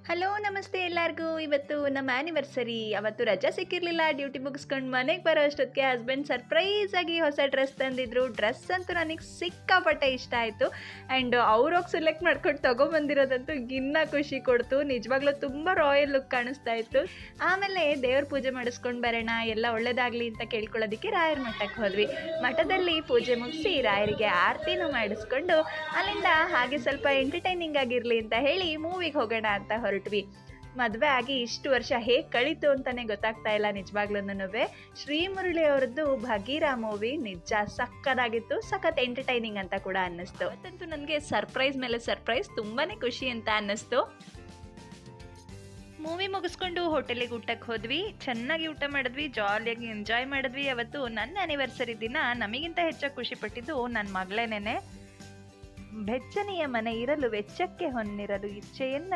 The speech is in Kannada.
ಹಲೋ ನಮಸ್ತೆ ಎಲ್ಲರಿಗೂ. ಇವತ್ತು ನಮ್ಮ ಆ್ಯನಿವರ್ಸರಿ. ಅವತ್ತು ರಜೆ ಸಿಕ್ಕಿರಲಿಲ್ಲ. ಡ್ಯೂಟಿ ಮುಗಿಸ್ಕೊಂಡು ಮನೆಗೆ ಬರೋ ಅಷ್ಟೊತ್ತಿಗೆ ಹಸ್ಬೆಂಡ್ ಸರ್ಪ್ರೈಸಾಗಿ ಹೊಸ ಡ್ರೆಸ್ ತಂದಿದ್ರು. ಡ್ರೆಸ್ ಅಂತೂ ನನಗೆ ಸಿಕ್ಕಾಪಟ್ಟೆ ಇಷ್ಟ ಆಯಿತು. ಆ್ಯಂಡ್ ಅವ್ರೋಗಿ ಸೆಲೆಕ್ಟ್ ಮಾಡ್ಕೊಂಡು ತೊಗೊಬಂದಿರೋದಂತೂ ಇನ್ನೂ ಖುಷಿ ಕೊಡ್ತು. ನಿಜವಾಗ್ಲೂ ತುಂಬ ರಾಯಲ್ ಲುಕ್ ಕಾಣಿಸ್ತಾ ಇತ್ತು. ಆಮೇಲೆ ದೇವ್ರ ಪೂಜೆ ಮಾಡಿಸ್ಕೊಂಡು ಬರೋಣ, ಎಲ್ಲ ಒಳ್ಳೇದಾಗಲಿ ಅಂತ ಕೇಳ್ಕೊಳ್ಳೋದಕ್ಕೆ ರಾಯರ ಮಠಕ್ಕೆ ಹೋದ್ವಿ. ಮಠದಲ್ಲಿ ಪೂಜೆ ಮುಗಿಸಿ ರಾಯರಿಗೆ ಆರತಿನೂ ಮಾಡಿಸ್ಕೊಂಡು ಅಲ್ಲಿಂದ ಹಾಗೆ ಸ್ವಲ್ಪ ಎಂಟರ್ಟೈನಿಂಗ್ ಆಗಿರಲಿ ಅಂತ ಹೇಳಿ ಮೂವಿಗೆ ಹೋಗೋಣ ಅಂತ ಹೊರಟ್ವಿ. ಮದುವೆ ಆಗಿ ಇಷ್ಟು ವರ್ಷ ಹೇಗೆ ಕಳೀತು ಅಂತಲೇ ಗೊತ್ತಾಗ್ತಾ ಇಲ್ಲ ನಿಜವಾಗ್ಲೂನುವೆ. ಶ್ರೀಮುರಳಿ ಅವರದ್ದು ಭಗೀರಾ ಮೂವಿ ನಿಜ ಸಕ್ಕತ್ತಾಗಿತ್ತು, ಸಖತ್ ಎಂಟರ್ಟೈನಿಂಗ್ ಅಂತ ಕೂಡ ಅನ್ನಿಸ್ತು. ಅವತ್ತಂತೂ ನನಗೆ ಸರ್ಪ್ರೈಸ್ ಮೇಲೆ ಸರ್ಪ್ರೈಸ್, ತುಂಬಾ ಖುಷಿ ಅಂತ ಅನ್ನಿಸ್ತು. ಮೂವಿ ಮುಗಿಸ್ಕೊಂಡು ಹೋಟೆಲಿಗೆ ಊಟಕ್ಕೆ ಹೋದ್ವಿ. ಚೆನ್ನಾಗಿ ಊಟ ಮಾಡಿದ್ವಿ, ಜಾಲಿಯಾಗಿ ಎಂಜಾಯ್ ಮಾಡಿದ್ವಿ. ಅವತ್ತು ನನ್ನ ಆ್ಯನಿವರ್ಸರಿ ದಿನ ನಮಗಿಂತ ಹೆಚ್ಚಾಗಿ ಖುಷಿ ಪಟ್ಟಿದ್ದು ನನ್ನ ಮಗಳೇನೇನೆ. ಬೆಚ್ಚನೆಯ ಮನೆ ಇರಲು ವೆಚ್ಚಕ್ಕೆ ಹೊನ್ನಿರಲು ಇಚ್ಛೆಯನ್ನ